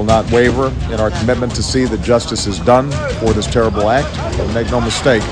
will not waver in our commitment to see that justice is done for this terrible act. But make no mistake,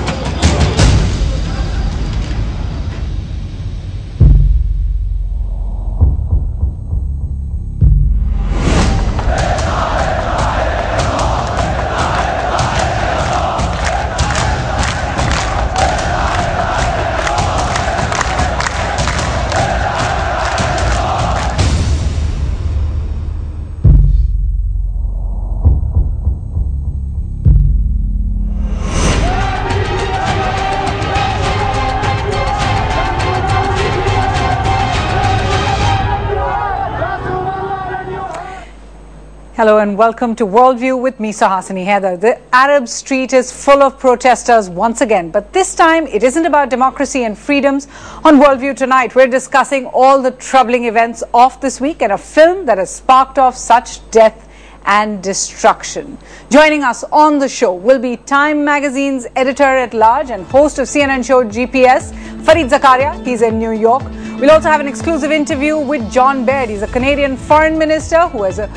Hello and welcome to Worldview with me, Suhasini Heather. The Arab street is full of protesters once again, but this time it isn't about democracy and freedoms. On Worldview tonight, we're discussing all the troubling events of this week and a film that has sparked off such death and destruction. Joining us on the show will be Time Magazine's editor-at-large and host of CNN show GPS, Fareed Zakaria. He's in New York. We'll also have an exclusive interview with John Baird. He's a Canadian foreign minister who, as a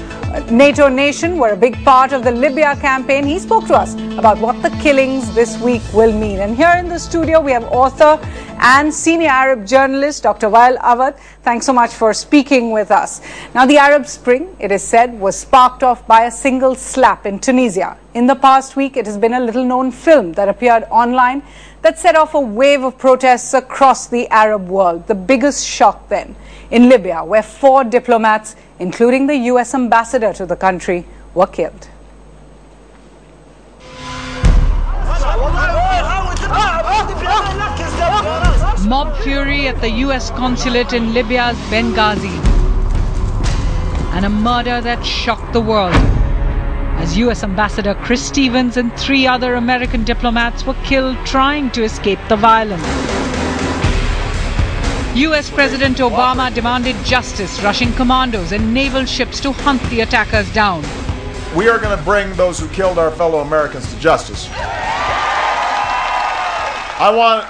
NATO nation, were a big part of the Libya campaign. He spoke to us about what the killings this week will mean. And here in the studio, we have author and senior Arab journalist, Dr. Wael Awad. Thanks so much for speaking with us. Now, the Arab Spring, it is said, was sparked off by a single slap in Tunisia. In the past week, it has been a little-known film that appeared online that set off a wave of protests across the Arab world. The biggest shock then in Libya, where 4 diplomats, including the US ambassador to the country, were killed. Mob fury at the US consulate in Libya's Benghazi, and a murder that shocked the world as US Ambassador Chris Stevens and 3 other American diplomats were killed trying to escape the violence. US President Obama demanded justice, rushing commandos and naval ships to hunt the attackers down. we are going to bring those who killed our fellow Americans to justice. I want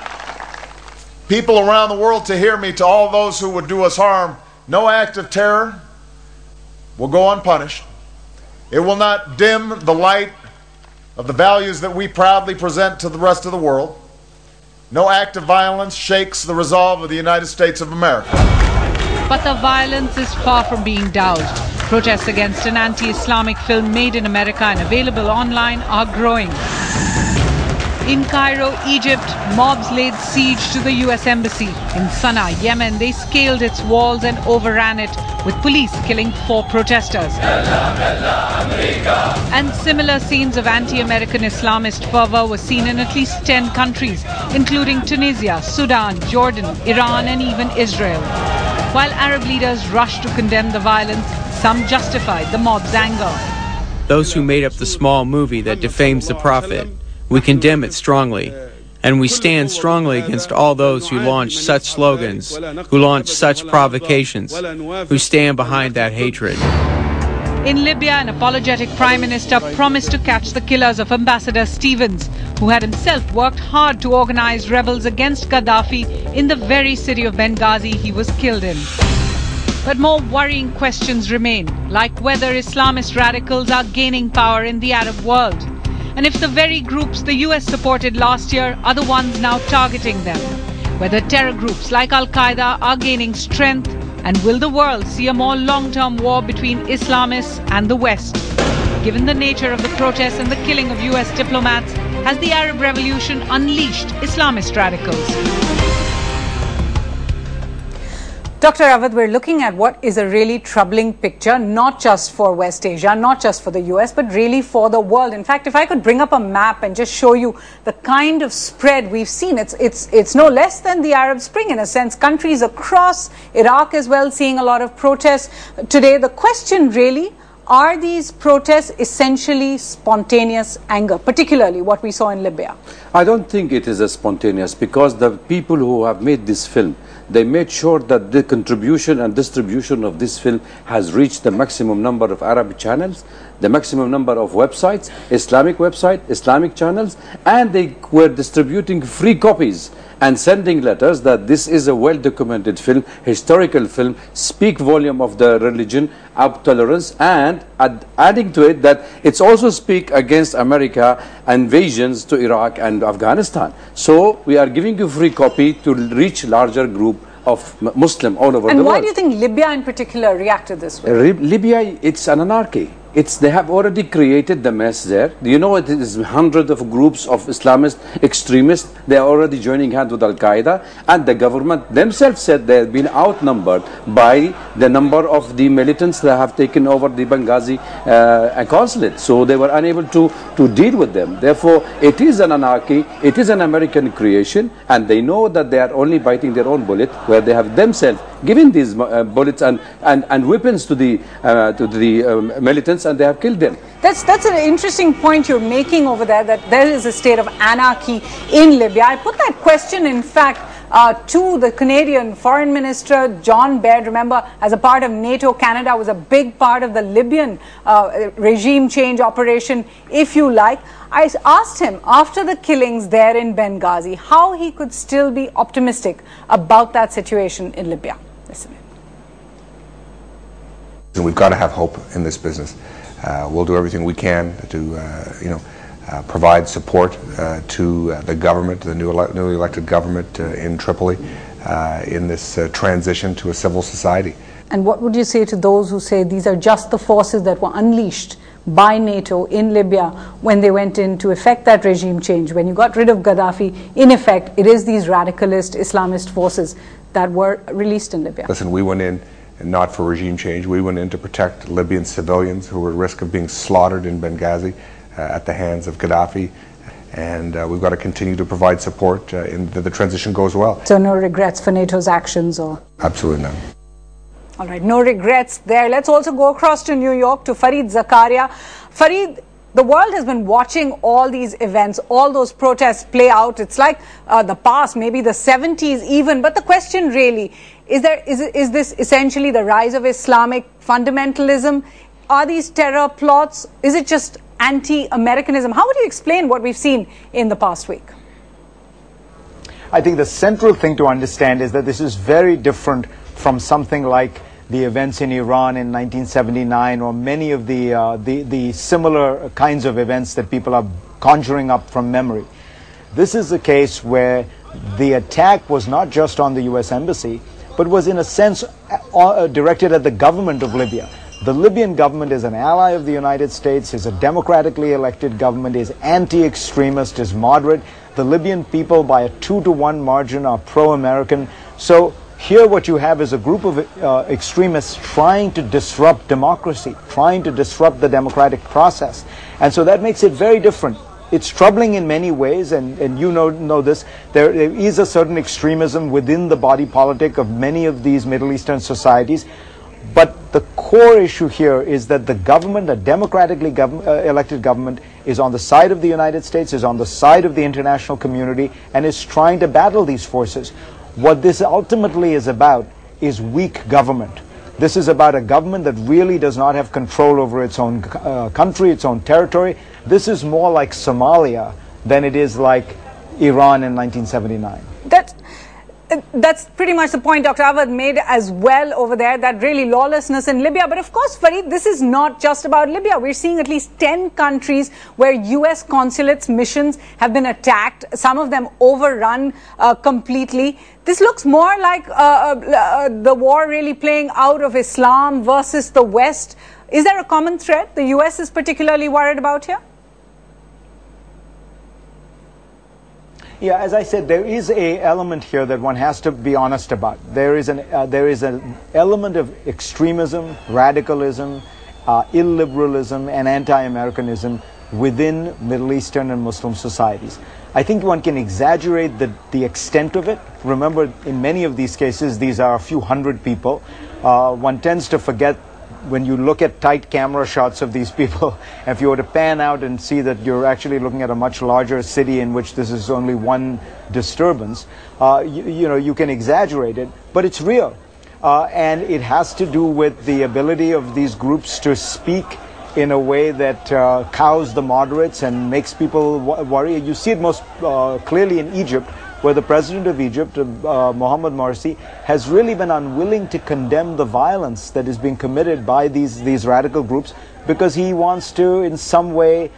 people around the world to hear me, to all those who would do us harm. No act of terror will go unpunished. It will not dim the light of the values that we proudly present to the rest of the world. No act of violence shakes the resolve of the United States of America. But the violence is far from being doused. Protests against an anti-Islamic film made in America and available online are growing. In Cairo, Egypt, mobs laid siege to the US embassy. In Sana'a, Yemen, they scaled its walls and overran it, with police killing 4 protesters. And similar scenes of anti-American Islamist fervor were seen in at least 10 countries, including Tunisia, Sudan, Jordan, Iran, and even Israel. While Arab leaders rushed to condemn the violence, some justified the mob's anger. Those who made up the small movie that defames the Prophet, we condemn it strongly, and we stand strongly against all those who launch such slogans, who launch such provocations, who stand behind that hatred. In Libya, an apologetic prime minister promised to catch the killers of Ambassador Stevens, who had himself worked hard to organize rebels against Gaddafi in the very city of Benghazi he was killed in. But more worrying questions remain, like whether Islamist radicals are gaining power in the Arab world, and if the very groups the US supported last year are the ones now targeting them, whether terror groups like Al-Qaeda are gaining strength, and will the world see a more long-term war between Islamists and the West? Given the nature of the protests and the killing of US diplomats, has the Arab Revolution unleashed Islamist radicals? Dr. Awad, we're looking at what is a really troubling picture, not just for West Asia, not just for the US, but really for the world. In fact, if I could bring up a map and just show you the kind of spread we've seen, it's no less than the Arab Spring in a sense. Countries across Iraq as well seeing a lot of protests today. The question really, are these protests essentially spontaneous anger, particularly what we saw in Libya? I don't think it is a spontaneous, because the people who have made this film, they made sure that the contribution and distribution of this film has reached the maximum number of Arab channels. the maximum number of websites, Islamic channels, and they were distributing free copies and sending letters that this is a well-documented film, historical film, speak volume of the religion, of tolerance, and adding to it that it's also speak against America invasions to Iraq and Afghanistan. So we are giving you free copy to reach larger group of Muslim all over the world. And why do you think Libya in particular reacted this way? Libya, it's an anarchy. They have already created the mess there. You know, it is hundreds of groups of Islamist extremists. They are already joining hands with Al-Qaeda, and the government themselves said they have been outnumbered by the number of the militants that have taken over the Benghazi consulate. So they were unable to deal with them. Therefore, it is an anarchy. It is an American creation, and they know that they are only biting their own bullet, where they have themselves given these bullets and weapons to the militants, and they have killed them. That's an interesting point you're making over there, that there is a state of anarchy in Libya. I put that question, in fact, to the Canadian Foreign Minister, John Baird. Remember, as a part of NATO, Canada was a big part of the Libyan regime change operation, if you like. I asked him, after the killings there in Benghazi, how he could still be optimistic about that situation in Libya. Listen. We've got to have hope in this business. We'll do everything we can to, provide support to the government, the newly elected government in Tripoli, in this transition to a civil society. And what would you say to those who say these are just the forces that were unleashed by NATO in Libya when they went in to effect that regime change? When you got rid of Gaddafi, in effect, it is these radicalist Islamist forces that were released in Libya. Listen, we went in not for regime change. We went in to protect Libyan civilians who were at risk of being slaughtered in Benghazi at the hands of Gaddafi. And we've got to continue to provide support in the transition goes well. So no regrets for NATO's actions? Or Absolutely none. All right, no regrets there. Let's also go across to New York to Fareed Zakaria. Fareed, the world has been watching all these events, all those protests play out. It's like the past, maybe the 70s even. But the question really, is this essentially the rise of Islamic fundamentalism? Are these terror plots? Is it just anti-Americanism? How would you explain what we've seen in the past week? I think the central thing to understand is that this is very different from something like the events in Iran in 1979 or many of the similar kinds of events that people are conjuring up from memory. This is a case where the attack was not just on the U.S. Embassy, but was in a sense directed at the government of Libya. The Libyan government is an ally of the United States, is a democratically elected government, is anti-extremist, is moderate. The Libyan people by a 2-to-1 margin are pro-American. So here what you have is a group of extremists trying to disrupt democracy, trying to disrupt the democratic process. And so that makes it very different. It's troubling in many ways, and you know this. There is a certain extremism within the body politic of many of these Middle Eastern societies. But the core issue here is that the government, a democratically elected government, is on the side of the United States, is on the side of the international community, and is trying to battle these forces. What this ultimately is about is weak government. This is about a government that really does not have control over its own country, its own territory. This is more like Somalia than it is like Iran in 1979. That's pretty much the point Dr. Awad made as well over there, that really lawlessness in Libya. But of course, Fareed, this is not just about Libya. We're seeing at least 10 countries where U.S. consulates, missions have been attacked, some of them overrun completely. This looks more like the war really playing out of Islam versus the West. Is there a common thread the U.S. is particularly worried about here? Yeah, as I said, there is an element here that one has to be honest about. There is an element of extremism, radicalism, illiberalism, and anti-Americanism within Middle Eastern and Muslim societies. I think one can exaggerate the extent of it. Remember, in many of these cases, these are a few hundred people. One tends to forget when you look at tight camera shots of these people, if you were to pan out and see that you're actually looking at a much larger city in which this is only one disturbance, you can exaggerate it, but it's real. And it has to do with the ability of these groups to speak in a way that cows the moderates and makes people worry. You see it most clearly in Egypt, where the president of Egypt, Mohamed Morsi, has really been unwilling to condemn the violence that is being committed by these radical groups, because he wants to, in some way,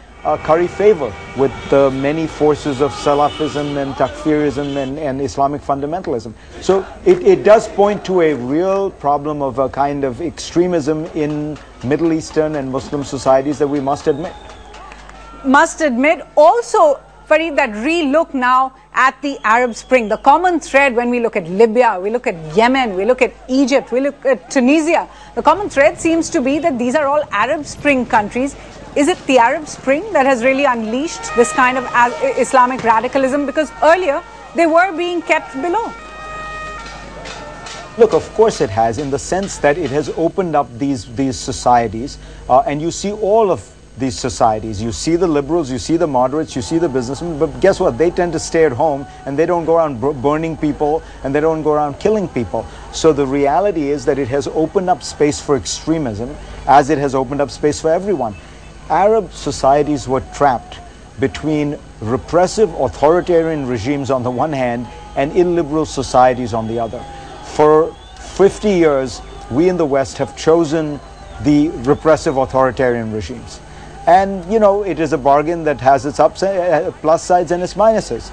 curry favor with the many forces of Salafism and Takfirism and Islamic fundamentalism. So it does point to a real problem of a kind of extremism in Middle Eastern and Muslim societies that we must admit. Also, Fareed, that re-look now at the Arab Spring, the common thread when we look at Libya, we look at Yemen, we look at Egypt, we look at Tunisia, the common thread seems to be that these are all Arab Spring countries. Is it the Arab Spring that has really unleashed this kind of Islamic radicalism? Because earlier they were being kept below. Look, of course it has, in the sense that it has opened up these societies, and you see all of these societies. You see the liberals, you see the moderates, you see the businessmen, but guess what? They tend to stay at home and they don't go around burning people and they don't go around killing people. So the reality is that it has opened up space for extremism, as it has opened up space for everyone. Arab societies were trapped between repressive authoritarian regimes on the one hand and illiberal societies on the other. For 50 years, we in the West have chosen the repressive authoritarian regimes. And, you know, it is a bargain that has its plus sides and its minuses.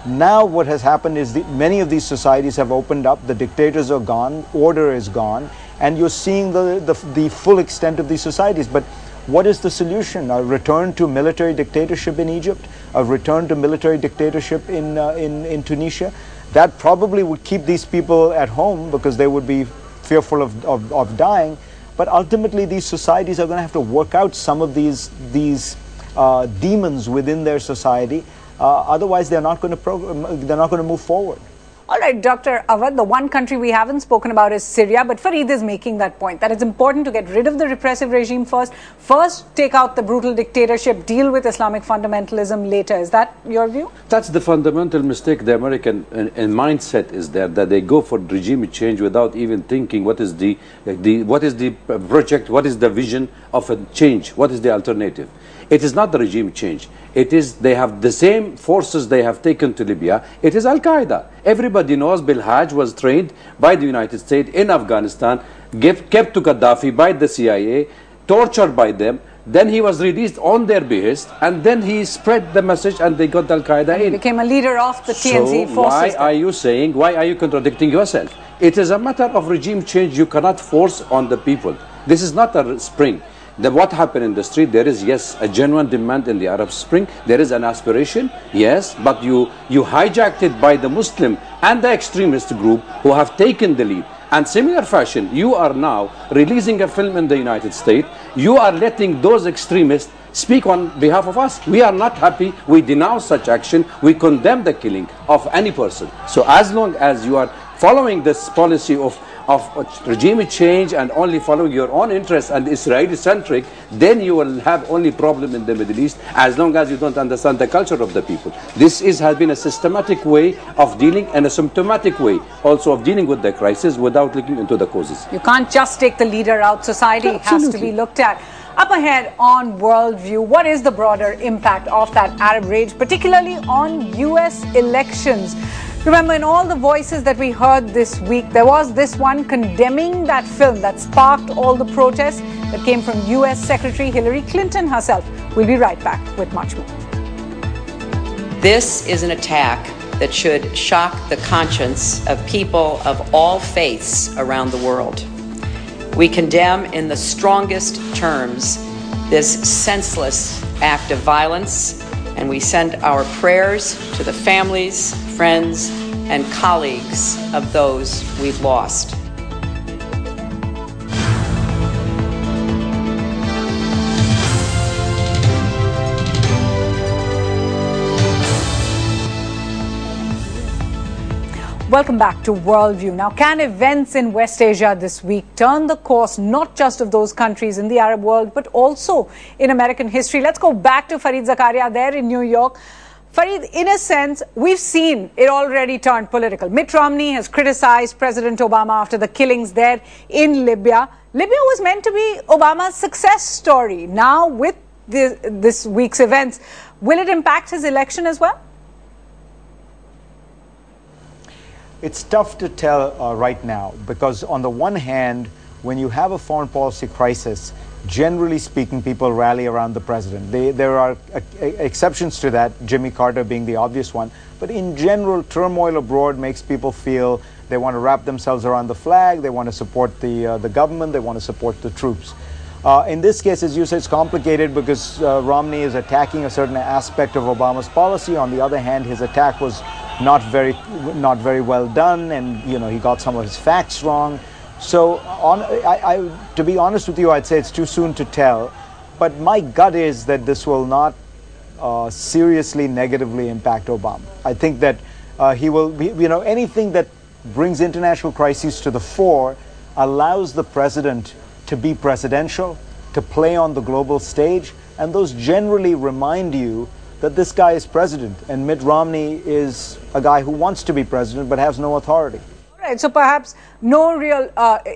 Now what has happened is many of these societies have opened up, the dictators are gone, order is gone, and you're seeing the full extent of these societies. But what is the solution? A return to military dictatorship in Egypt? A return to military dictatorship in Tunisia? That probably would keep these people at home because they would be fearful of dying. But ultimately, these societies are going to have to work out some of these demons within their society. Otherwise, they're not going to move forward. All right, Dr. Awad, the one country we haven't spoken about is Syria, but Fareed is making that point, that it's important to get rid of the repressive regime first. First, take out the brutal dictatorship, deal with Islamic fundamentalism later. Is that your view? That's the fundamental mistake. The American mindset is there, that they go for regime change without even thinking what is the project, what is the vision of a change, what is the alternative. It is not the regime change. It is, they have the same forces they have taken to Libya. It is Al-Qaeda. Everybody knows Bilhaj was trained by the United States in Afghanistan, kept to Gaddafi by the CIA, tortured by them. Then he was released on their behest, and then he spread the message and they got Al-Qaeda in. He became a leader of the TNC forces. So why are you contradicting yourself? It is a matter of regime change you cannot force on the people. This is not a spring. What happened in the street, there is, yes, a genuine demand in the Arab Spring. There is an aspiration, yes, but you hijacked it by the Muslim and the extremist group who have taken the lead. And similar fashion, you are now releasing a film in the United States. You are letting those extremists speak on behalf of us. We are not happy. We denounce such action. We condemn the killing of any person. So as long as you are following this policy of regime change and only following your own interests and Israeli-centric, then you will have only problem in the Middle East, as long as you don't understand the culture of the people. This has been a systematic way of dealing and a symptomatic way also of dealing with the crisis without looking into the causes. You can't just take the leader out. Society has to be looked at. Up ahead on Worldview, what is the broader impact of that Arab rage, particularly on US elections? Remember, in all the voices that we heard this week, there was this one condemning that film that sparked all the protests that came from US Secretary Hillary Clinton herself. We'll be right back with much more. This is an attack that should shock the conscience of people of all faiths around the world. We condemn in the strongest terms this senseless act of violence, and we send our prayers to the families, friends, and colleagues of those we've lost. Welcome back to Worldview. Now, can events in West Asia this week turn the course not just of those countries in the Arab world, but also in American history? Let's go back to Fareed Zakaria there in New York. Fareed, in a sense, we've seen it already turned political. Mitt Romney has criticized President Obama after the killings there in Libya. Libya was meant to be Obama's success story. Now, with this week's events, will it impact his election as well? It's tough to tell right now, because on the one hand, when you have a foreign policy crisis, generally speaking, people rally around the president. There are exceptions to that, Jimmy Carter being the obvious one. But in general, turmoil abroad makes people feel they want to wrap themselves around the flag, they want to support the government, they want to support the troops. In this case, as you said, it's complicated because Romney is attacking a certain aspect of Obama's policy. On the other hand, his attack was not very well done, and he got some of his facts wrong. So, to be honest with you, I'd say it's too soon to tell. But my gut is that this will not seriously negatively impact Obama. I think that he will, anything that brings international crises to the fore allows the president to be presidential, to play on the global stage, and those generally remind you that this guy is president, and Mitt Romney is a guy who wants to be president but has no authority. Right, so perhaps no real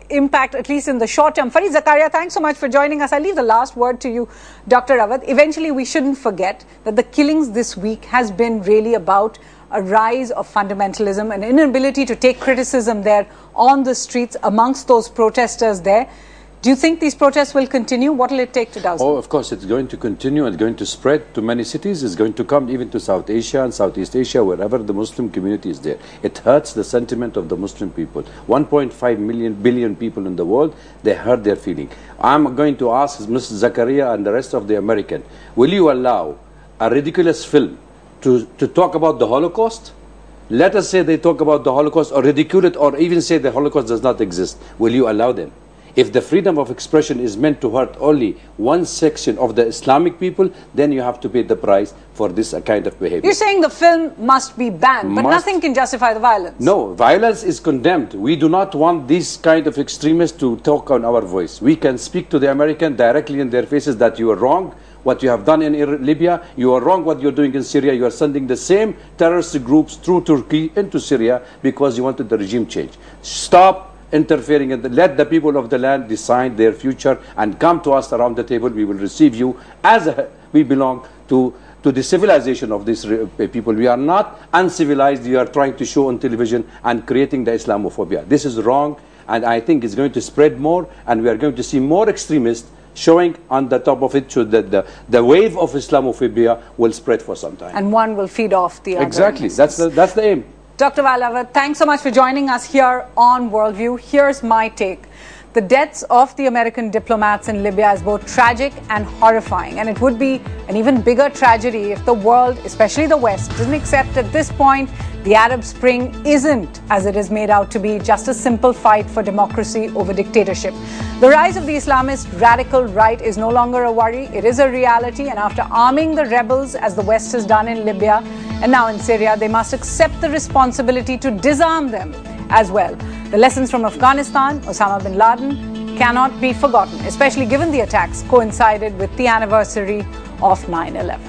impact, at least in the short term. Fareed Zakaria, thanks so much for joining us. I leave the last word to you, Dr. Rawat. Eventually, we shouldn't forget that the killings this week has been really about a rise of fundamentalism, an inability to take criticism there on the streets amongst those protesters there. Do you think these protests will continue? What will it take to douse them? Oh, of course, it's going to continue. It's going to spread to many cities. It's going to come even to South Asia and Southeast Asia, wherever the Muslim community is there. It hurts the sentiment of the Muslim people. 1.5 billion people in the world, they hurt their feeling. I'm going to ask Mr. Zakaria and the rest of the American, will you allow a ridiculous film to talk about the Holocaust? Let us say they talk about the Holocaust or ridicule it or even say the Holocaust does not exist. Will you allow them? If the freedom of expression is meant to hurt only one section of the Islamic people, then you have to pay the price for this kind of behavior. You're saying the film must be banned, but nothing can justify the violence. No, violence is condemned. We do not want these kind of extremists to talk on our voice. We can speak to the American directly in their faces that you are wrong. What you have done in Libya, you are wrong what you're doing in Syria. You are sending the same terrorist groups through Turkey into Syria because you wanted the regime change. Stop interfering and let the people of the land decide their future and come to us around the table. We will receive you as we belong to the civilization of these people. We are not uncivilized. You are trying to show on television and creating the Islamophobia. This is wrong, and I think it's going to spread more, and we are going to see more extremists showing on the top of it, so that the wave of Islamophobia will spread for some time. And one will feed off the other. Exactly. That's the aim. Dr. Rawat, thanks so much for joining us here on Worldview. Here's my take. The deaths of the American diplomats in Libya is both tragic and horrifying. And it would be an even bigger tragedy if the world, especially the West, didn't accept at this point the Arab Spring isn't, as it is made out to be, just a simple fight for democracy over dictatorship. The rise of the Islamist radical right is no longer a worry. It is a reality. And after arming the rebels, as the West has done in Libya and now in Syria, they must accept the responsibility to disarm them as well. The lessons from Afghanistan, Osama bin Laden, cannot be forgotten, especially given the attacks coincided with the anniversary of 9/11.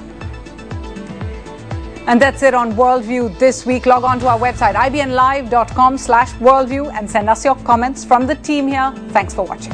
And that's it on Worldview this week. Log on to our website, ibnlive.com/worldview, and send us your comments from the team here. Thanks for watching.